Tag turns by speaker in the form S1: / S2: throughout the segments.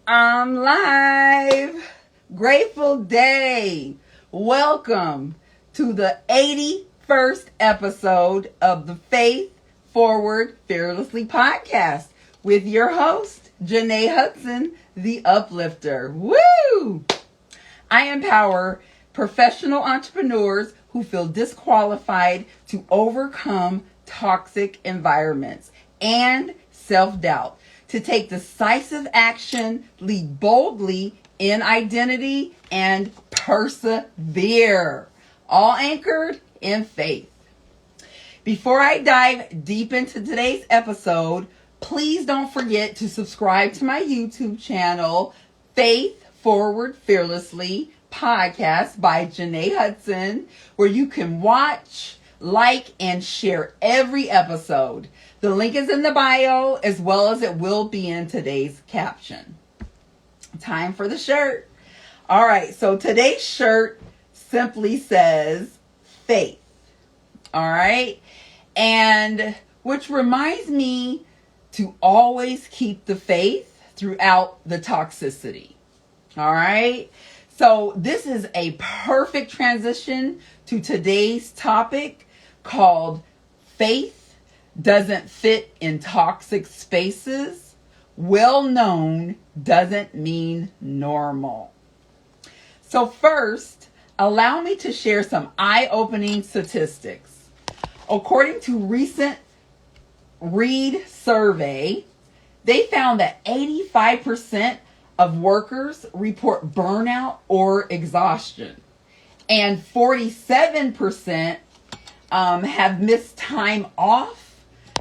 S1: I'm live. Grateful day. Welcome to the 81st episode of the Faith Forward Fearlessly podcast with your host, Jenée Hudson, the Uplifter. Woo! I empower professional entrepreneurs who feel disqualified to overcome toxic environments and self-doubt, to take decisive action, lead boldly in identity, and persevere, all anchored in faith. Before I dive deep into today's episode, please don't forget to subscribe to my YouTube channel, Faith Forward Fearlessly Podcast by Jenée Hudson, where you can watch, like, and share every episode. The link is in the bio, as well as it will be in today's caption. Time for the shirt. All right, so today's shirt simply says faith. All right, and which reminds me to always keep the faith throughout the toxicity. All right, so this is a perfect transition to today's topic called Faith Doesn't Fit in Toxic Spaces. Well known doesn't mean normal. So first, allow me to share some eye-opening statistics. According to recent Reed survey, they found that 85% of workers report burnout or exhaustion, and 47% have missed time off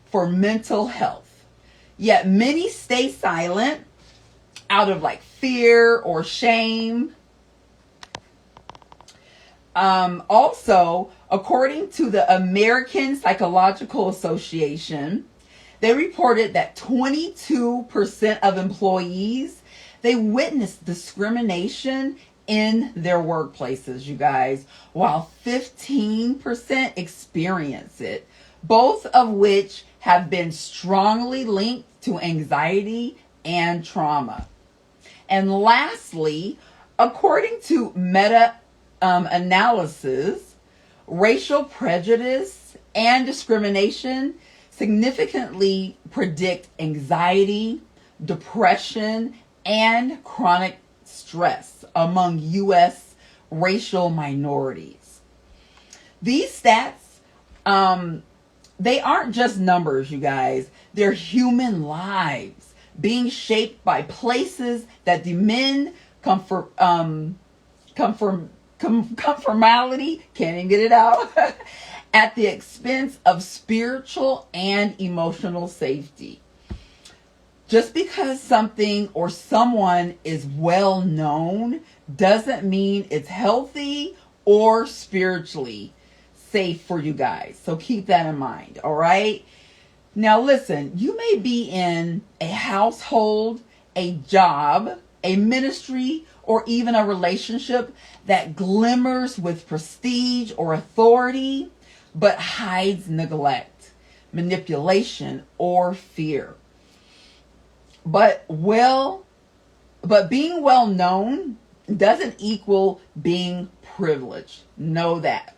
S1: for mental health. Yet many stay silent out of fear or shame. Also, according to the American Psychological Association, they reported that 22% of employees, they witnessed discrimination in their workplaces, you guys, while 15% experience it, both of which have been strongly linked to anxiety and trauma. And lastly, according to meta-analysis, racial prejudice and discrimination significantly predict anxiety, depression, and chronic stress among U.S. racial minorities. These stats, they aren't just numbers, you guys. They're human lives being shaped by places that demand conformality, can't even get it out, at the expense of spiritual and emotional safety. Just because something or someone is well known doesn't mean it's healthy or spiritually safe for you guys. So keep that in mind, all right? Now listen, you may be in a household, a job, a ministry, or even a relationship that glimmers with prestige or authority, but hides neglect, manipulation, or fear. But being well known doesn't equal being privileged. Know that.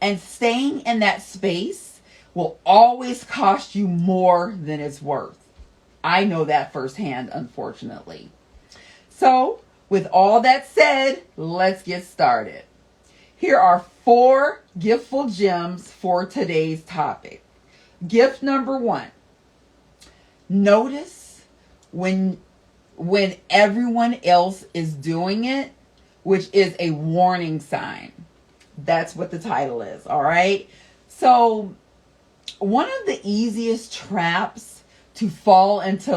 S1: And staying in that space will always cost you more than it's worth. I know that firsthand, unfortunately. So, with all that said, let's get started. Here are 4 giftful gems for today's topic. Gift number 1. Notice when everyone else is doing it, which is a warning sign. That's what the title is, all right? So, one of the easiest traps to fall into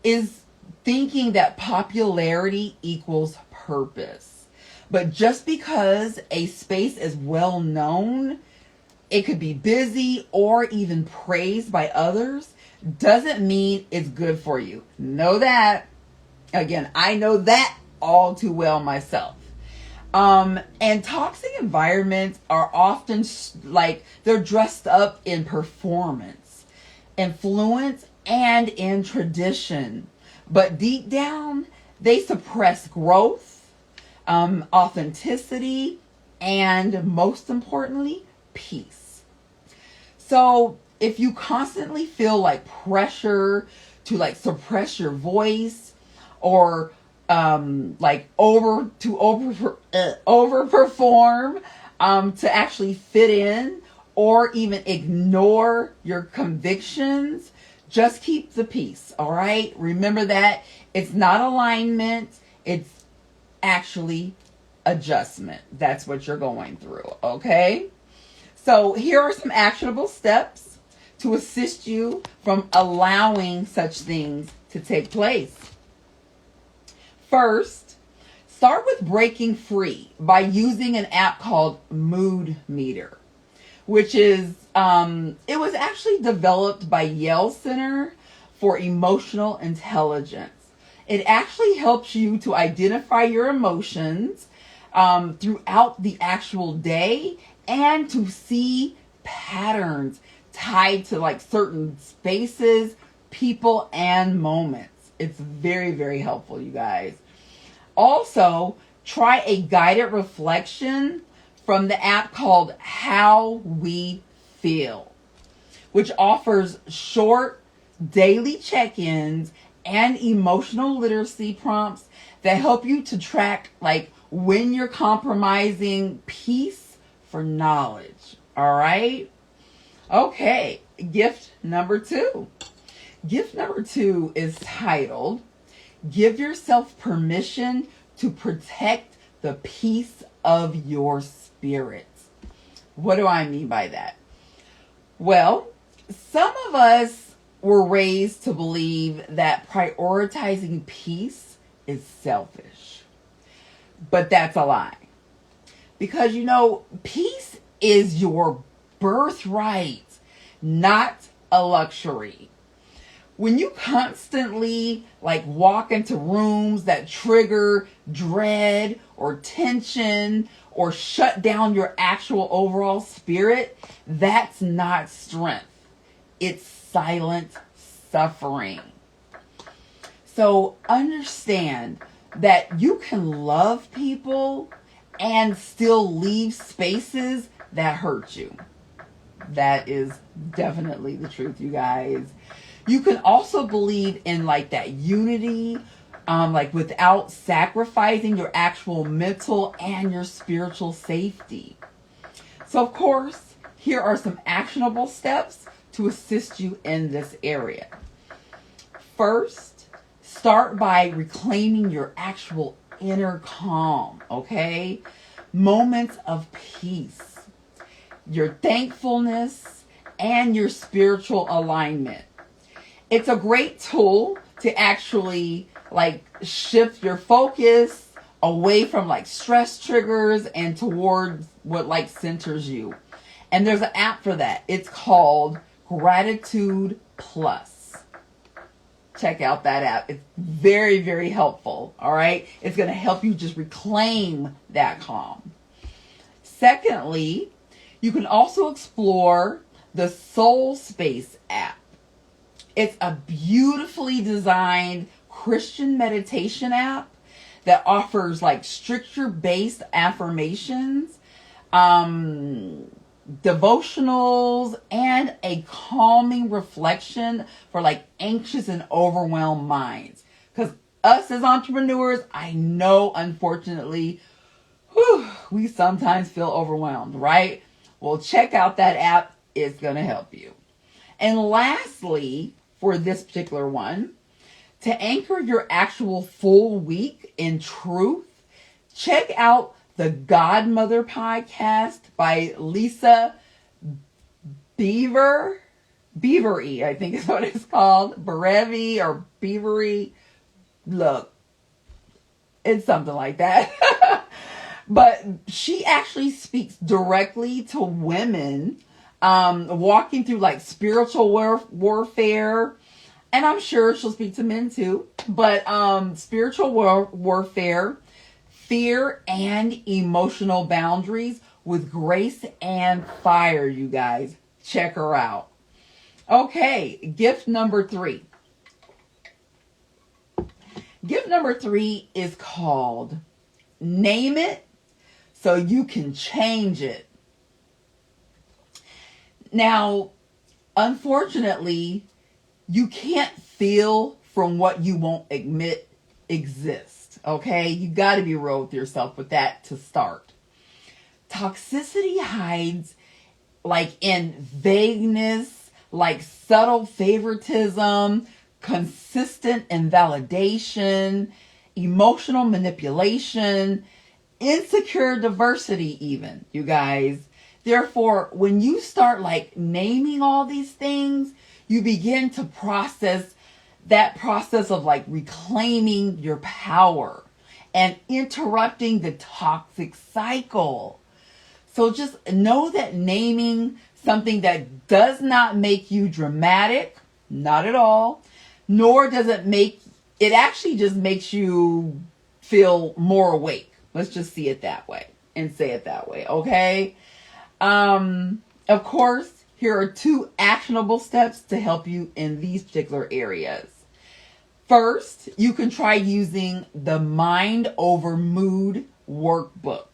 S1: is thinking that popularity equals purpose. But just because a space is well known, it could be busy or even praised by others, doesn't mean it's good for you. Know that. Again, I know that all too well myself. And toxic environments are often like they're dressed up in performance, influence, and in tradition. But deep down, they suppress growth, authenticity, and most importantly, peace. So if you constantly feel like pressure to like suppress your voice or overperform to actually fit in or even ignore your convictions, just keep the peace. All right, remember that it's not alignment, it's actually adjustment. That's what you're going through. Okay, so here are some actionable steps to assist you from allowing such things to take place. First, start with breaking free by using an app called Mood Meter, which is, it was actually developed by Yale Center for Emotional Intelligence. It actually helps you to identify your emotions throughout the actual day and to see patterns tied to like certain spaces, people, and moments. It's very, very helpful, you guys. Also, try a guided reflection from the app called How We Feel, which offers short daily check-ins and emotional literacy prompts that help you to track like when you're compromising peace for knowledge. All right? Okay, gift number 2. Gift number 2 is titled, Give Yourself Permission to Protect the Peace of Your Spirit. What do I mean by that? Well, some of us were raised to believe that prioritizing peace is selfish. But that's a lie. Because, you know, peace is your birthright, not a luxury. When you constantly like walk into rooms that trigger dread or tension or shut down your actual overall spirit, that's not strength. It's silent suffering. So understand that you can love people and still leave spaces that hurt you. That is definitely the truth, you guys. You can also believe in like that unity, like without sacrificing your actual mental and your spiritual safety. So of course, here are some actionable steps to assist you in this area. First, start by reclaiming your actual inner calm, okay? Moments of peace, your thankfulness, and your spiritual alignment. It's a great tool to actually like shift your focus away from like stress triggers and towards what like centers you. And there's an app for that. It's called Gratitude Plus. Check out that app. It's very, very helpful. All right. It's going to help you just reclaim that calm. Secondly, you can also explore the Soul Space app. It's a beautifully designed Christian meditation app that offers like scripture-based affirmations, devotionals, and a calming reflection for like anxious and overwhelmed minds. Because us as entrepreneurs, I know, unfortunately, we sometimes feel overwhelmed, right? Well, check out that app. It's going to help you. And lastly, for this particular one, to anchor your actual full week in truth, check out the Godmother podcast by Lisa Beavery, I think is what it's called. Berevi or Beavery. Look, it's something like that. But she actually speaks directly to women walking through like spiritual warfare. And I'm sure she'll speak to men too. But spiritual warfare, fear and emotional boundaries with grace and fire, you guys. Check her out. Okay, gift number 3. Gift number 3 is called Name It So You Can Change It. Now, unfortunately, you can't feel from what you won't admit exists. Okay? You got to be real with yourself with that to start. Toxicity hides like in vagueness, like subtle favoritism, consistent invalidation, emotional manipulation, insecure diversity even, you guys. Therefore, when you start like naming all these things, you begin to process that process of like reclaiming your power and interrupting the toxic cycle. So just know that naming something that does not make you dramatic, not at all, nor does it actually just makes you feel more awake. Let's just see it that way and say it that way, okay? Of course, here are 2 actionable steps to help you in these particular areas. First, you can try using the Mind Over Mood workbook.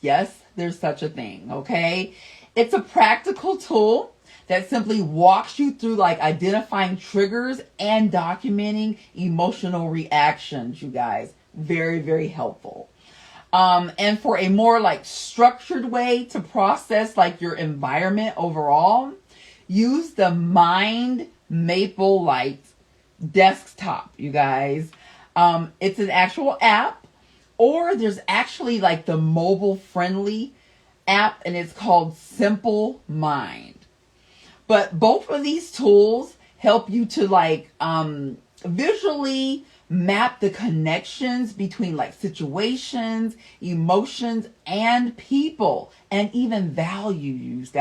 S1: Yes, there's such a thing, okay? It's a practical tool that simply walks you through like identifying triggers and documenting emotional reactions, you guys. Very, very helpful. And for a more like structured way to process like your environment overall, use the Mind Maple Light desktop, you guys. It's an actual app. Or there's actually like the mobile friendly app and it's called Simple Mind. But both of these tools help you to like visually map the connections between like situations, emotions, and people, and even values.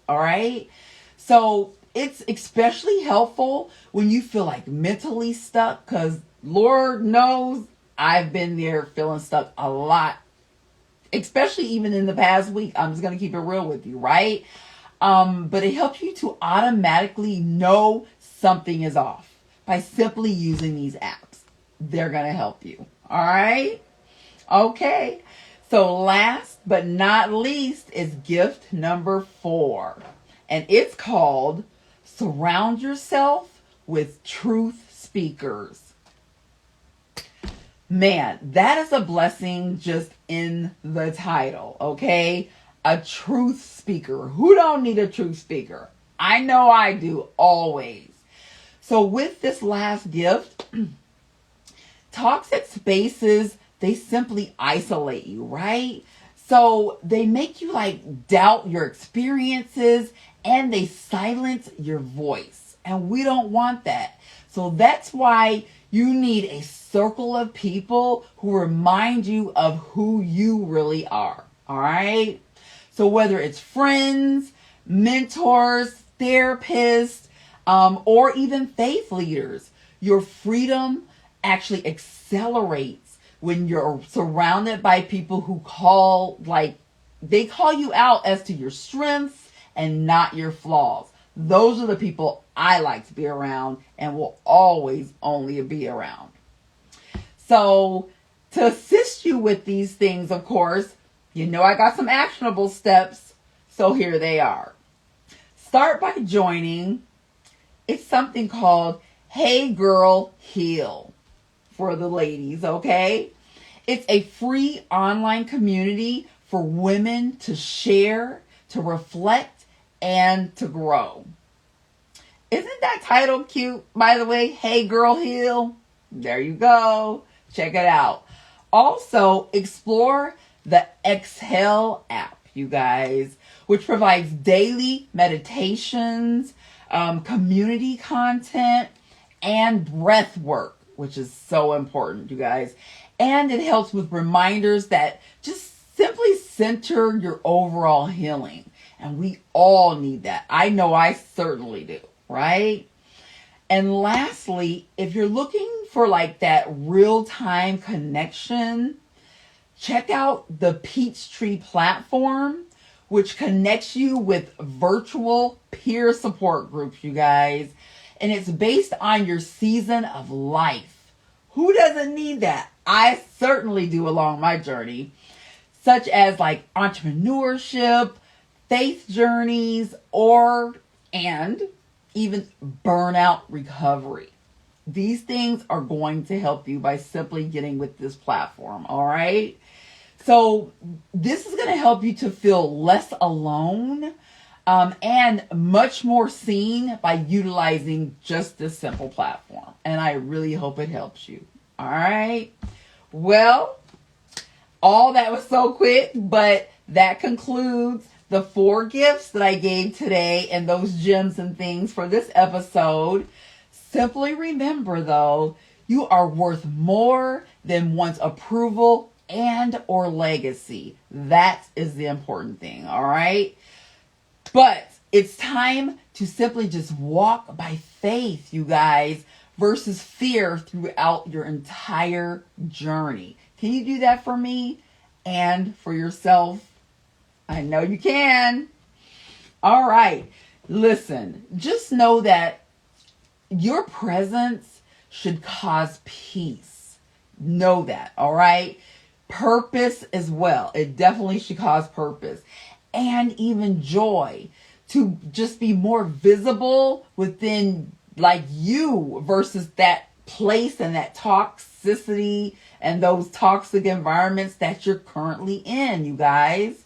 S1: All right. So it's especially helpful when you feel like mentally stuck, because Lord knows I've been there feeling stuck a lot, especially even in the past week. I'm just going to keep it real with you, right? But it helps you to automatically know something is off by simply using these apps. They're going to help you. All right? Okay. So last but not least is gift number 4. And it's called Surround Yourself with Truth Speakers. Man, that is a blessing just in the title, okay? A truth speaker. Who don't need a truth speaker? I know I do, always. So with this last gift, toxic spaces, they simply isolate you, right? So they make you like doubt your experiences and they silence your voice. And we don't want that. So that's why you need a circle of people who remind you of who you really are. All right? So whether it's friends, mentors, therapists, or even faith leaders, your freedom actually accelerates when you're surrounded by people who they call you out as to your strengths and not your flaws. Those are the people I like to be around and will always only be around. So to assist you with these things, of course, you know I got some actionable steps. So here they are. Start by joining. It's something called Hey Girl Heal for the ladies, okay? It's a free online community for women to share, to reflect, and to grow. Isn't that title cute, by the way? Hey Girl Heal. There you go. Check it out. Also, explore the Exhale app, you guys, which provides daily meditations, community content, and breath work, which is so important, you guys. And it helps with reminders that just simply center your overall healing. And we all need that. I know I certainly do, right? And lastly, if you're looking for like that real-time connection, check out the Peachtree platform, which connects you with virtual peer support groups, you guys. And it's based on your season of life. Who doesn't need that? I certainly do along my journey, such as like entrepreneurship, faith journeys, and even burnout recovery. These things are going to help you by simply getting with this platform, all right? So this is going to help you to feel less alone and much more seen by utilizing just this simple platform. And I really hope it helps you, all right? Well, all that was so quick, but that concludes the 4 gifts that I gave today and those gems and things for this episode. Simply remember, though, you are worth more than one's approval and or legacy. That is the important thing, all right? But it's time to simply just walk by faith, you guys, versus fear throughout your entire journey. Can you do that for me and for yourself? I know you can. All right. Listen, just know that your presence should cause peace. Know that, all right? Purpose as well. It definitely should cause purpose. And even joy to just be more visible within like you versus that place and that toxicity and those toxic environments that you're currently in, you guys.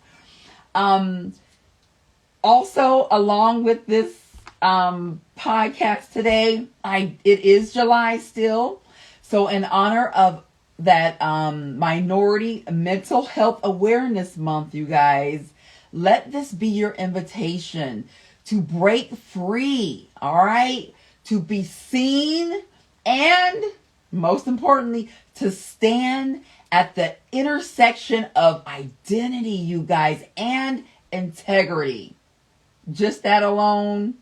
S1: Also, along with this podcast today, it is July still. So in honor of that Minority Mental Health Awareness Month, you guys, let this be your invitation to break free, all right? To be seen and, most importantly, to stand at the intersection of identity, you guys, and integrity. Just that alone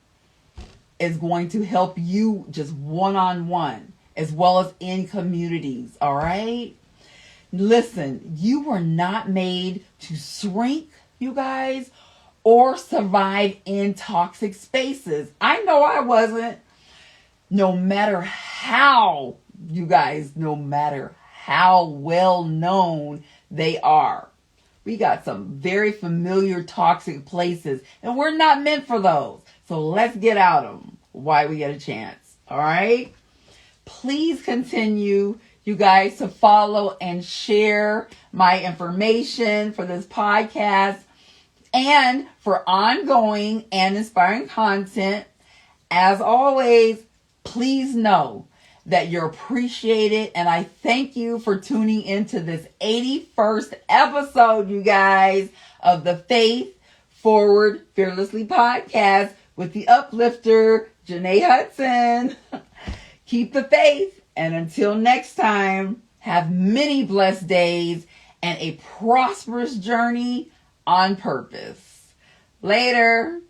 S1: is going to help you just one-on-one as well as in communities, all right? Listen, you were not made to shrink, you guys, or survive in toxic spaces. I know I wasn't. No matter how, you guys, no matter how well known they are. We got some very familiar toxic places, and we're not meant for those. So let's get out of them while we get a chance. All right? Please continue, you guys, to follow and share my information for this podcast and for ongoing and inspiring content. As always, please know that you're appreciated, and I thank you for tuning into this 81st episode, you guys, of the Faith Forward Fearlessly podcast with the Uplifter, Jenée Hudson. Keep the faith, and until next time, have many blessed days and a prosperous journey on purpose. Later.